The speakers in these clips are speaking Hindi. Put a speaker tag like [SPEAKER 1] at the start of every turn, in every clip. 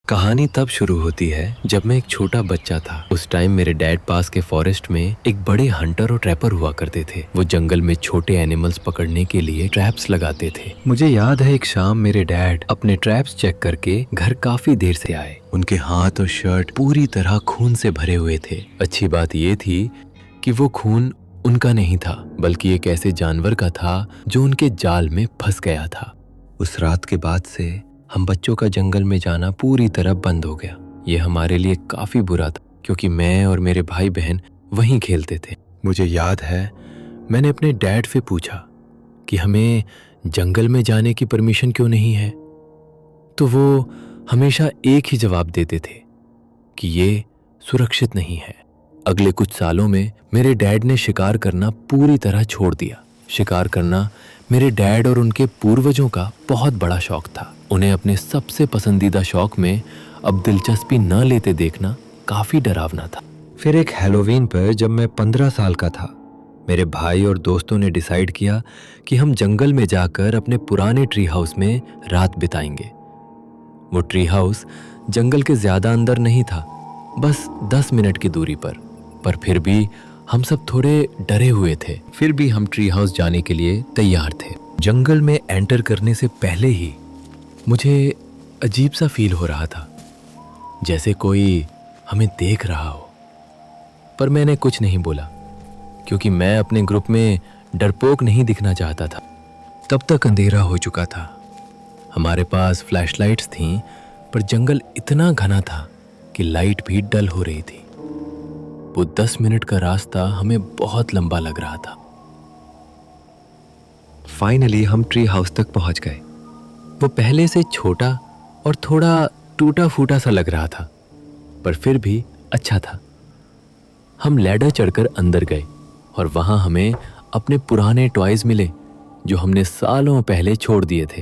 [SPEAKER 1] कहानी तब शुरू होती है जब मैं एक छोटा बच्चा था। उस टाइम मेरे डैड पास के फॉरेस्ट में एक बड़े हंटर और ट्रैपर हुआ करते थे। वो जंगल में छोटे एनिमल्स पकड़ने के लिए ट्रैप्स लगाते थे। मुझे याद है एक शाम मेरे डैड अपने ट्रैप्स चेक करके घर काफी देर से आए। उनके हाथ और शर्ट पूरी तरह खून से भरे हुए थे। अच्छी बात ये थी कि वो खून उनका नहीं था, बल्कि एक ऐसे जानवर का था जो उनके जाल में फंस गया था। उस रात के बाद से हम बच्चों का जंगल में जाना पूरी तरह बंद हो गया। ये हमारे लिए काफी बुरा था, क्योंकि मैं और मेरे भाई बहन वहीं खेलते थे। मुझे याद है मैंने अपने डैड से पूछा कि हमें जंगल में जाने की परमिशन क्यों नहीं है, तो वो हमेशा एक ही जवाब देते थे कि ये सुरक्षित नहीं है। अगले कुछ सालों में मेरे डैड ने शिकार करना पूरी तरह छोड़ दिया। शिकार करना मेरे डैड और उनके पूर्वजों का बहुत बड़ा शौक था। उन्हें अपने सबसे पसंदीदा शौक में अब दिलचस्पी न लेते देखना काफी डरावना था। फिर एक हैलोवीन पर जब मैं 15 साल का था, मेरे भाई और दोस्तों ने डिसाइड किया कि हम जंगल में जाकर अपने पुराने ट्री हाउस में रात बिताएंगे। वो ट्री हाउस जंगल के ज्यादा अंदर नहीं था, बस 10 मिनट की दूरी पर फिर भी हम सब थोड़े डरे हुए थे। फिर भी हम ट्री हाउस जाने के लिए तैयार थे। जंगल में एंटर करने से पहले ही मुझे अजीब सा फील हो रहा था, जैसे कोई हमें देख रहा हो। पर मैंने कुछ नहीं बोला, क्योंकि मैं अपने ग्रुप में डरपोक नहीं दिखना चाहता था। तब तक अंधेरा हो चुका था। हमारे पास फ्लैशलाइट्स थीं, पर जंगल इतना घना था कि लाइट भी डल हो रही थी। वो 10 मिनट का रास्ता हमें बहुत लंबा लग रहा था। फाइनली हम ट्री हाउस तक पहुंच गए। वो पहले से छोटा और थोड़ा टूटा फूटा सा लग रहा था, पर फिर भी अच्छा था। हम लैडर चढ़कर अंदर गए और वहां हमें अपने पुराने टॉयज मिले जो हमने सालों पहले छोड़ दिए थे।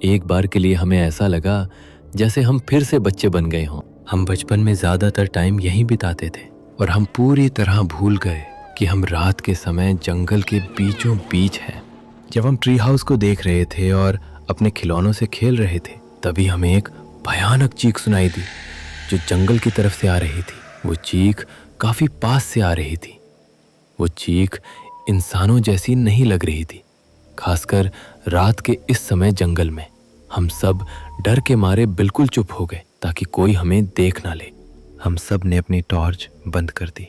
[SPEAKER 1] एक बार के लिए हमें ऐसा लगा जैसे हम फिर से बच्चे बन गए हों। हम बचपन में ज्यादातर टाइम यहीं बिताते थे और हम पूरी तरह भूल गए कि हम रात के समय जंगल के बीचों बीच हैं। जब हम ट्री हाउस को देख रहे थे और अपने खिलौनों से खेल रहे थे, तभी हमें एक भयानक चीख सुनाई दी जो जंगल की तरफ से आ रही थी। वो चीख काफी पास से आ रही थी। वो चीख इंसानों जैसी नहीं लग रही थी, खासकर रात के इस समय जंगल में। हम सब डर के मारे बिल्कुल चुप हो गए ताकि कोई हमें देख ना ले। हम सब ने अपनी टॉर्च बंद कर दी।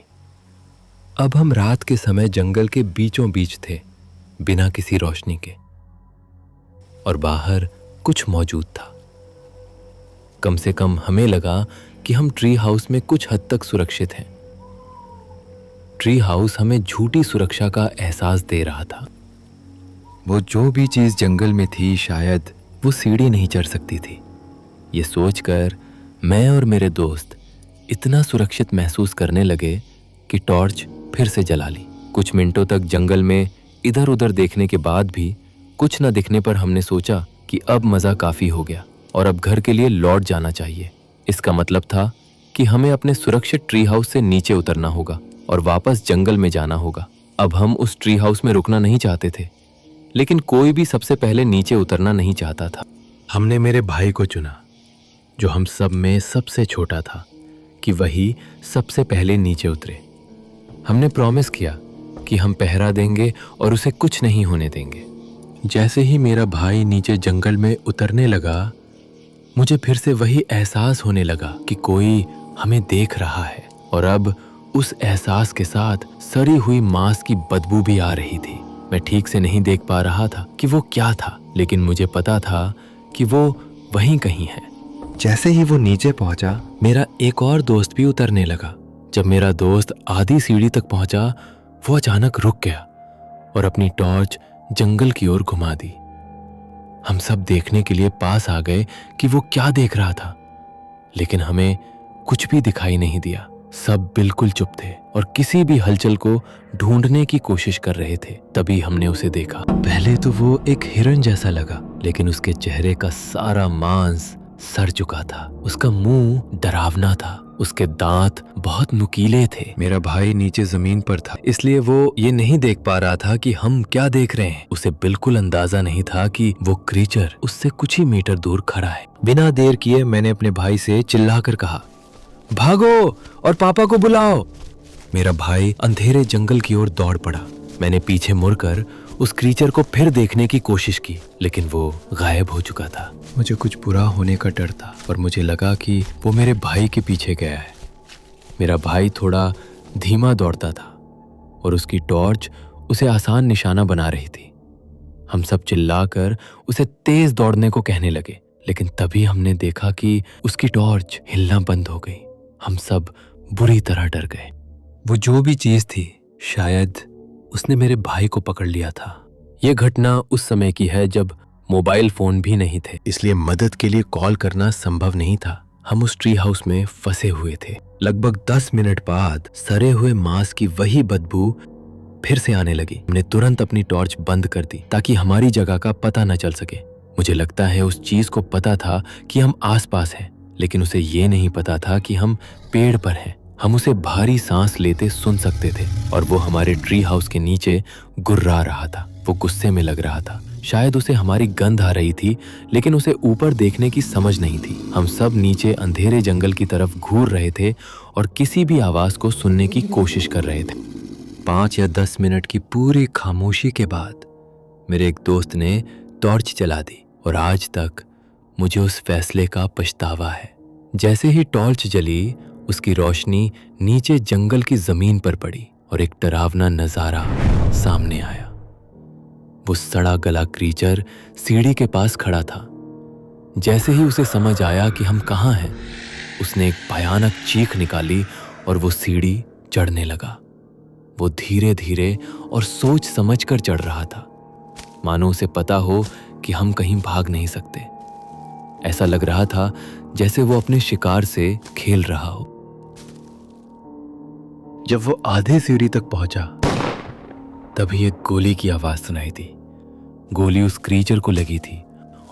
[SPEAKER 1] अब हम रात के समय जंगल के बीचों बीच थे, बिना किसी रोशनी के, और बाहर कुछ मौजूद था। कम से कम हमें लगा कि हम ट्री हाउस में कुछ हद तक सुरक्षित हैं। ट्री हाउस हमें झूठी सुरक्षा का एहसास दे रहा था। वो जो भी चीज जंगल में थी, शायद वो सीढ़ी नहीं चढ़ सकती थी। ये सोचकर मैं और मेरे दोस्त इतना सुरक्षित महसूस करने लगे कि टॉर्च फिर से जला ली। कुछ मिनटों तक जंगल में इधर उधर देखने के बाद भी कुछ न दिखने पर हमने सोचा कि अब मजा काफी हो गया और अब घर के लिए लौट जाना चाहिए। इसका मतलब था कि हमें अपने सुरक्षित ट्री हाउस से नीचे उतरना होगा और वापस जंगल में जाना होगा। अब हम उस ट्री हाउस में रुकना नहीं चाहते थे, लेकिन कोई भी सबसे पहले नीचे उतरना नहीं चाहता था। हमने मेरे भाई को चुना, जो हम सब में सबसे छोटा था, कि वही सबसे पहले नीचे उतरे। हमने प्रॉमिस किया कि हम पहरा देंगे और उसे कुछ नहीं होने देंगे। जैसे ही मेरा भाई नीचे जंगल में उतरने लगा, मुझे फिर से वही एहसास होने लगा कि कोई हमें देख रहा है, और अब उस एहसास के साथ सड़ी हुई मांस की बदबू भी आ रही थी। मैं ठीक से नहीं देख पा रहा था कि वो क्या था, लेकिन मुझे पता था कि वो वहीं कहीं है। जैसे ही वो नीचे पहुंचा, मेरा एक और दोस्त भी उतरने लगा। जब मेरा दोस्त आधी सीढ़ी तक पहुंचा, वो अचानक रुक गया और अपनी टॉर्च जंगल की ओर घुमा दी। हम सब देखने के लिए पास आ गए कि वो क्या देख रहा था, लेकिन हमें कुछ भी दिखाई नहीं दिया। सब बिल्कुल चुप थे और किसी भी हलचल को ढूंढने की कोशिश कर रहे थे। तभी हमने उसे देखा। पहले तो वो एक हिरन जैसा लगा, लेकिन उसके चेहरे का सारा मांस, सर झुका था, उसका मुंह डरावना था, उसके दांत बहुत नुकीले थे। मेरा भाई नीचे जमीन पर था, इसलिए वो ये नहीं देख पा रहा था कि हम क्या देख रहे हैं। उसे बिल्कुल अंदाजा नहीं था कि वो क्रीचर उससे कुछ ही मीटर दूर खड़ा है। बिना देर किए मैंने अपने भाई से चिल्लाकर कहा, भागो और पापा को बुलाओ। मेरा भाई अंधेरे जंगल की ओर दौड़ पड़ा। मैंने पीछे मुड़कर उस क्रीचर को फिर देखने की कोशिश की, लेकिन वो गायब हो चुका था। मुझे कुछ बुरा होने का डर था और मुझे लगा कि वो मेरे भाई के पीछे गया है। मेरा भाई थोड़ा धीमा दौड़ता था और उसकी टॉर्च उसे आसान निशाना बना रही थी। हम सब चिल्लाकर उसे तेज दौड़ने को कहने लगे, लेकिन तभी हमने देखा कि उसकी टॉर्च हिलना बंद हो गई। हम सब बुरी तरह डर गए। वो जो भी चीज थी, शायद उसने मेरे भाई को पकड़ लिया था। यह घटना उस समय की है जब मोबाइल फोन भी नहीं थे, इसलिए मदद के लिए कॉल करना संभव नहीं था। हम उस ट्री हाउस में फंसे हुए थे। लगभग 10 मिनट बाद सड़े हुए मांस की वही बदबू फिर से आने लगी। हमने तुरंत अपनी टॉर्च बंद कर दी ताकि हमारी जगह का पता न चल सके। मुझे लगता है उस चीज को पता था कि हम आसपास हैं, लेकिन उसे ये नहीं पता था कि हम पेड़ पर हैं। हम उसे भारी सांस लेते सुन सकते थे और वो हमारे ट्री हाउस के नीचे गुर्रा रहा था। वो गुस्से में लग रहा था। शायद उसे हमारी गंध आ रही थी, लेकिन उसे ऊपर देखने की समझ नहीं थी। हम सब नीचे अंधेरे जंगल की तरफ घूर रहे थे और किसी भी आवाज को सुनने की कोशिश कर रहे थे। 5 या 10 मिनट की पूरी खामोशी के बाद मेरे एक दोस्त ने टॉर्च जला दी और आज तक मुझे उस फैसले का पछतावा है। जैसे ही टॉर्च जली, उसकी रोशनी नीचे जंगल की जमीन पर पड़ी और एक डरावना नजारा सामने आया। वो सड़ा गला क्रीचर सीढ़ी के पास खड़ा था। जैसे ही उसे समझ आया कि हम कहाँ हैं, उसने एक भयानक चीख निकाली और वो सीढ़ी चढ़ने लगा। वो धीरे धीरे और सोच समझ कर चढ़ रहा था, मानो उसे पता हो कि हम कहीं भाग नहीं सकते। ऐसा लग रहा था जैसे वो अपने शिकार से खेल रहा हो। जब वो आधे सीढ़ी तक पहुंचा, तभी एक गोली की आवाज सुनाई दी। गोली उस क्रीचर को लगी थी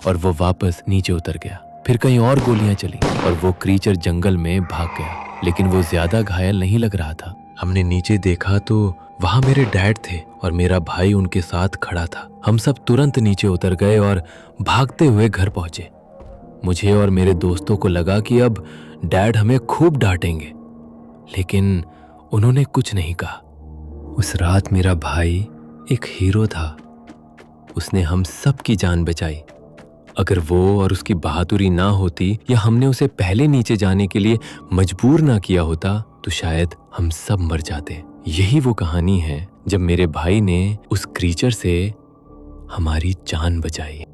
[SPEAKER 1] और वो वापस नीचे उतर गया। फिर कहीं और गोलियां चली और वो क्रीचर जंगल में भाग गया, लेकिन वो ज्यादा घायल नहीं लग रहा था। हमने नीचे देखा तो वहां मेरे डैड थे और मेरा भाई उनके साथ खड़ा था। हम सब तुरंत नीचे उतर गए और भागते हुए घर पहुंचे। मुझे और मेरे दोस्तों को लगा कि अब डैड हमें खूब डांटेंगे, लेकिन उन्होंने कुछ नहीं कहा। उस रात मेरा भाई एक हीरो था। उसने हम सब की जान बचाई। अगर वो और उसकी बहादुरी ना होती या हमने उसे पहले नीचे जाने के लिए मजबूर ना किया होता, तो शायद हम सब मर जाते। यही वो कहानी है जब मेरे भाई ने उस क्रीचर से हमारी जान बचाई।